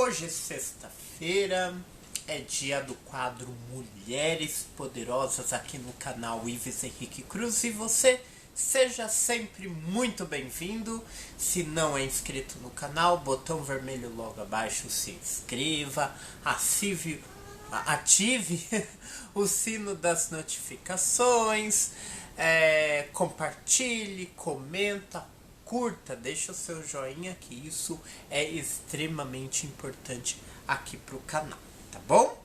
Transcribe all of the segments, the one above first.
Hoje é sexta-feira, é dia do quadro Mulheres Poderosas aqui no canal Ives Henrique Cruz e você seja sempre muito bem-vindo. Se não é inscrito no canal, botão vermelho logo abaixo, se inscreva, ative o sino das notificações, compartilhe, comenta, curta, deixa o seu joinha, que isso é extremamente importante aqui pro canal, tá bom?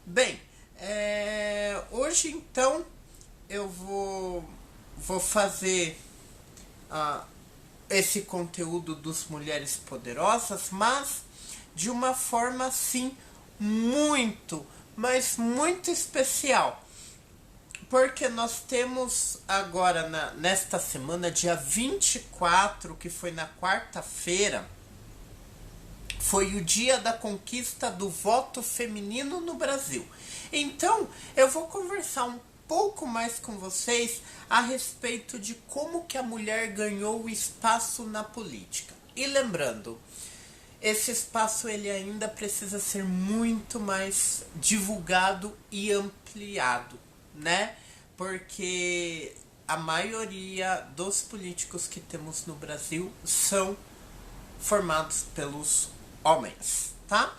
Bem, hoje então eu vou fazer esse conteúdo dos Mulheres Poderosas, mas de uma forma assim muito, mas muito especial. Porque nós temos agora, nesta semana, dia 24, que foi na quarta-feira, foi o dia da conquista do voto feminino no Brasil. Então, eu vou conversar um pouco mais com vocês a respeito de como que a mulher ganhou espaço na política. E lembrando, esse espaço ele ainda precisa ser muito mais divulgado e ampliado, né? Porque a maioria dos políticos que temos no Brasil são formados pelos homens, tá?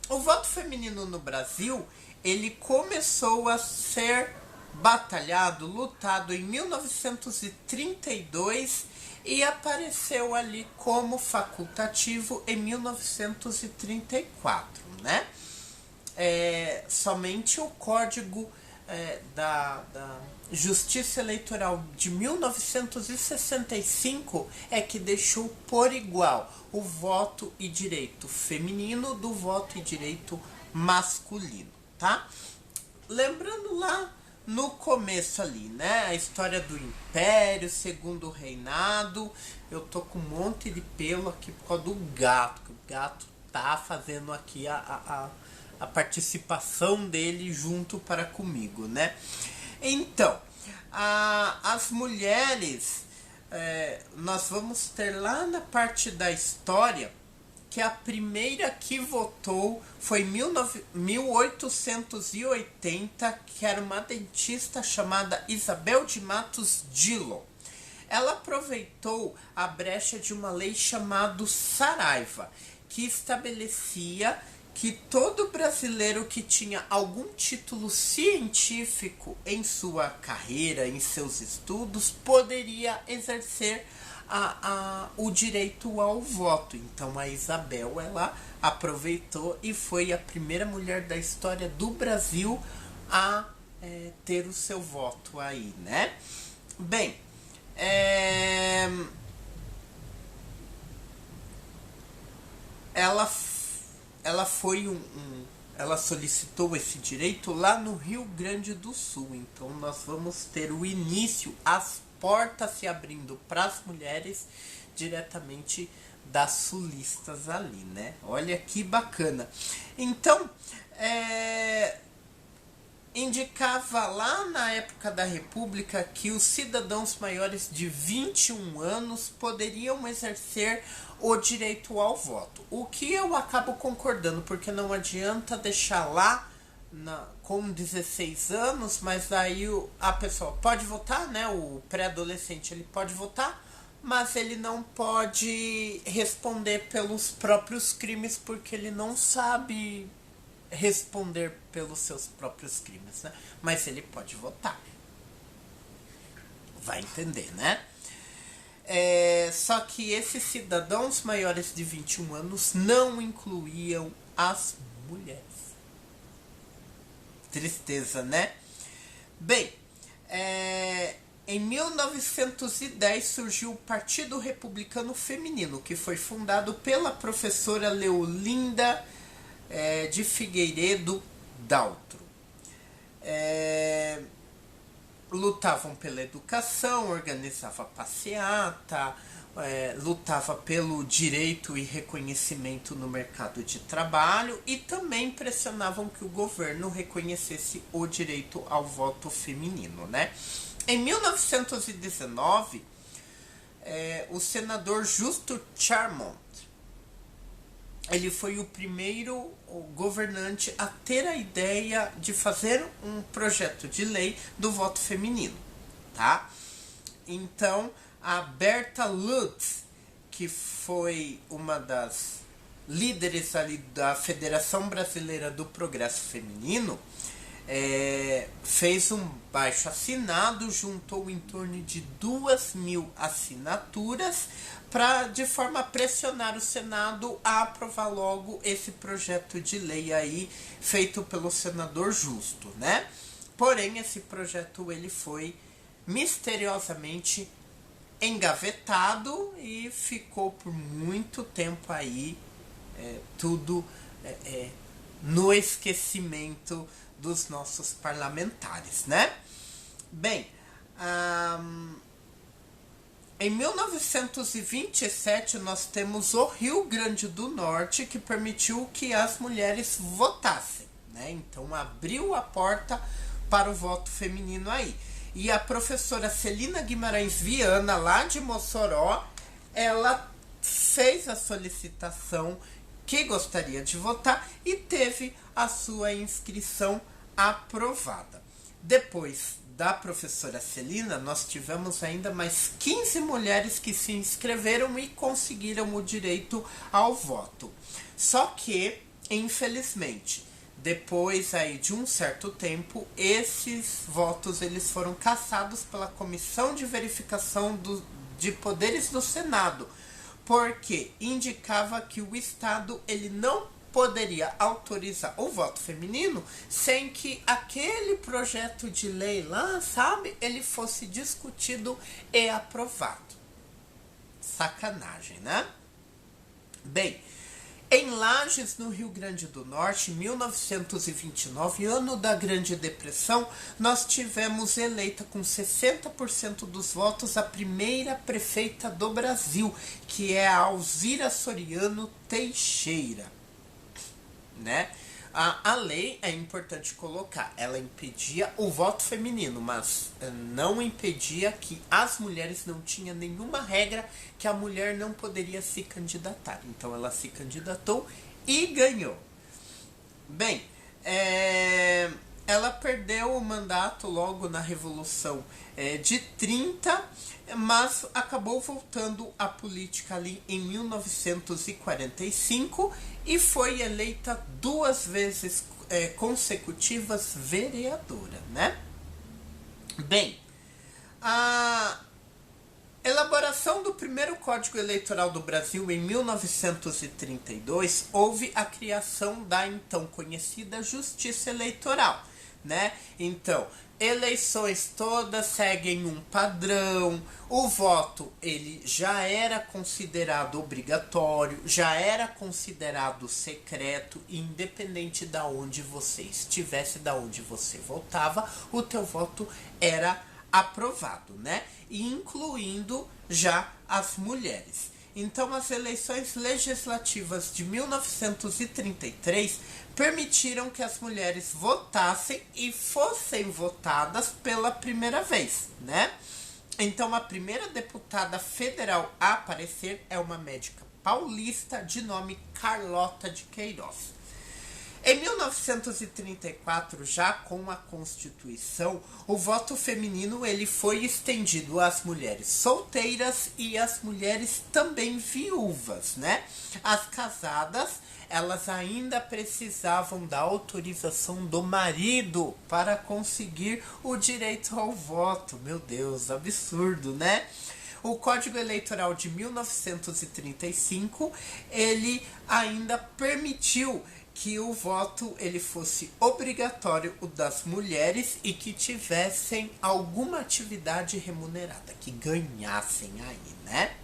O voto feminino no Brasil, ele começou a ser batalhado, lutado em 1932 e apareceu ali como facultativo em 1934, né? Somente o Código da Justiça Eleitoral de 1965 é que deixou por igual o voto e direito feminino do voto e direito masculino, tá? Lembrando lá no começo ali, né? A história do Império, Segundo Reinado. Eu tô com um monte de pelo aqui por causa do gato, que o gato tá fazendo aqui a participação dele junto para comigo, né? Então, as mulheres, nós vamos ter lá na parte da história que a primeira que votou foi em 1880, que era uma dentista chamada Isabel de Matos Dillon. Ela aproveitou a brecha de uma lei chamada Saraiva, que estabelecia que todo brasileiro que tinha algum título científico em sua carreira, em seus estudos, poderia exercer o direito ao voto. Então a Isabel, ela aproveitou e foi a primeira mulher da história do Brasil a ter o seu voto aí, né? Bem, ela foi ela solicitou esse direito lá no Rio Grande do Sul. Então nós vamos ter o início, as portas se abrindo para as mulheres diretamente das sulistas ali, né? Olha que bacana. Então, indicava lá na época da República que os cidadãos maiores de 21 anos poderiam exercer o direito ao voto. O que eu acabo concordando, porque não adianta deixar lá com 16 anos, mas aí a pessoa pode votar, né? O pré-adolescente ele pode votar, mas ele não pode responder pelos próprios crimes, porque ele não sabe responder pelos seus próprios crimes, né? Mas ele pode votar. Vai entender, né? Só que esses cidadãos maiores de 21 anos não incluíam as mulheres. Tristeza, né? Bem, em 1910 surgiu o Partido Republicano Feminino, que foi fundado pela professora Leolinda de Figueiredo Daltro. Lutavam pela educação, organizava passeata, lutava pelo direito e reconhecimento no mercado de trabalho e também pressionavam que o governo reconhecesse o direito ao voto feminino, né? Em 1919, o senador Justo Charmont ele foi o primeiro governante a ter a ideia de fazer um projeto de lei do voto feminino, tá? Então, a Berta Lutz, que foi uma das líderes ali da Federação Brasileira do Progresso Feminino, fez um baixo assinado, juntou em torno de 2.000 assinaturas para, de forma a pressionar o Senado a aprovar logo esse projeto de lei aí, feito pelo senador Justo, né? Porém, esse projeto ele foi misteriosamente engavetado e ficou por muito tempo aí, tudo no esquecimento dos nossos parlamentares, né? Bem, em 1927 nós temos o Rio Grande do Norte, que permitiu que as mulheres votassem, né? Então abriu a porta para o voto feminino aí. E a professora Celina Guimarães Viana, lá de Mossoró, ela fez a solicitação que gostaria de votar e teve a sua inscrição aprovada. Depois da professora Celina, nós tivemos ainda mais 15 mulheres que se inscreveram e conseguiram o direito ao voto. Só que, infelizmente, depois aí de um certo tempo, esses votos eles foram cassados pela Comissão de Verificação de Poderes do Senado, porque indicava que o Estado ele não poderia autorizar o voto feminino sem que aquele projeto de lei lá, sabe, ele fosse discutido e aprovado. Sacanagem, né? Bem, em Lages, no Rio Grande do Norte, em 1929, ano da Grande Depressão, nós tivemos eleita com 60% dos votos a primeira prefeita do Brasil, que é a Alzira Soriano Teixeira, né? A lei, é importante colocar, ela impedia o voto feminino, mas não impedia que as mulheres, não tinha nenhuma regra que a mulher não poderia se candidatar. Então ela se candidatou e ganhou. Bem, ela perdeu o mandato logo na Revolução de 30, mas acabou voltando à política ali em 1945 e foi eleita 2 vezes consecutivas vereadora, né? Bem, a elaboração do primeiro Código Eleitoral do Brasil em 1932, houve a criação da então conhecida Justiça Eleitoral, né? Então, eleições todas seguem um padrão, o voto ele já era considerado obrigatório, já era considerado secreto, independente de onde você estivesse, de onde você votava, o teu voto era aprovado, né? Incluindo já as mulheres. Então, as eleições legislativas de 1933 permitiram que as mulheres votassem e fossem votadas pela primeira vez, né? Então, a primeira deputada federal a aparecer é uma médica paulista de nome Carlota de Queiroz. Em 1934, já com a Constituição, o voto feminino ele foi estendido às mulheres solteiras e às mulheres também viúvas, né? As casadas, elas ainda precisavam da autorização do marido para conseguir o direito ao voto. Meu Deus, absurdo, né? O Código Eleitoral de 1935, ele ainda permitiu que o voto ele fosse obrigatório o das mulheres e que tivessem alguma atividade remunerada, que ganhassem aí, né?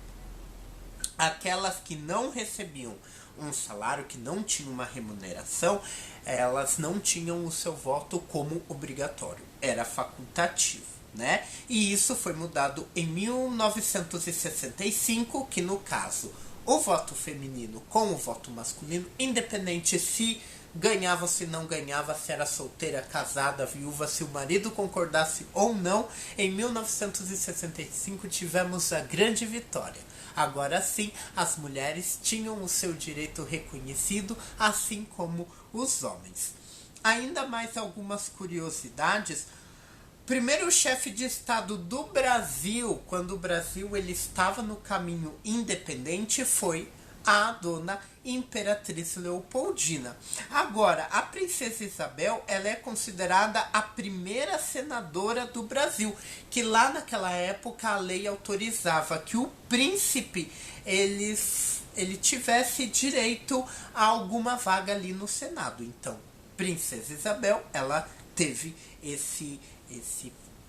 Aquelas que não recebiam um salário, que não tinham uma remuneração, elas não tinham o seu voto como obrigatório, era facultativo, né? E isso foi mudado em 1965, que no caso o voto feminino com o voto masculino, independente se ganhava, se não ganhava, se era solteira, casada, viúva, se o marido concordasse ou não. Em 1965 tivemos a grande vitória. Agora sim, as mulheres tinham o seu direito reconhecido, assim como os homens. Ainda mais algumas curiosidades. Primeiro chefe de Estado do Brasil, quando o Brasil ele estava no caminho independente, foi a dona Imperatriz Leopoldina. Agora, a princesa Isabel, ela é considerada a primeira senadora do Brasil, que lá naquela época a lei autorizava que o príncipe ele tivesse direito a alguma vaga ali no Senado. Então, princesa Isabel, ela teve esse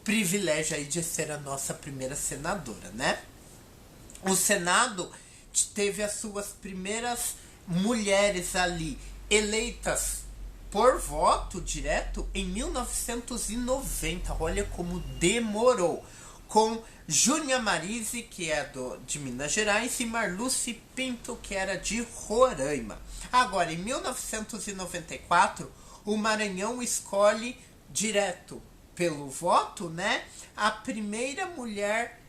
privilégio aí de ser a nossa primeira senadora, né? O Senado teve as suas primeiras mulheres ali eleitas por voto direto em 1990. Olha como demorou. Com Júnia Marise, que é de Minas Gerais, e Marluce Pinto, que era de Roraima. Agora, em 1994, o Maranhão escolhe direto pelo voto, né, a primeira mulher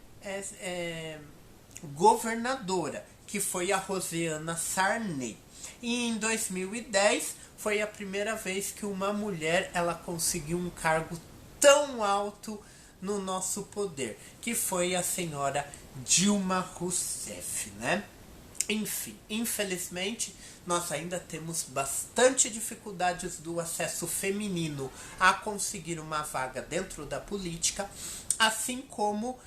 governadora, que foi a Rosiana Sarney. E em 2010 foi a primeira vez que uma mulher ela conseguiu um cargo tão alto no nosso poder, que foi a senhora Dilma Rousseff, né? Enfim, infelizmente, nós ainda temos bastante dificuldades do acesso feminino a conseguir uma vaga dentro da política, assim como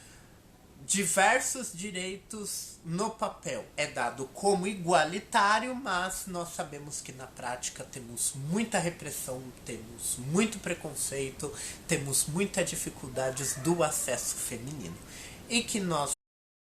diversos direitos no papel é dado como igualitário, mas nós sabemos que na prática temos muita repressão, temos muito preconceito, temos muitas dificuldades do acesso feminino. E que nós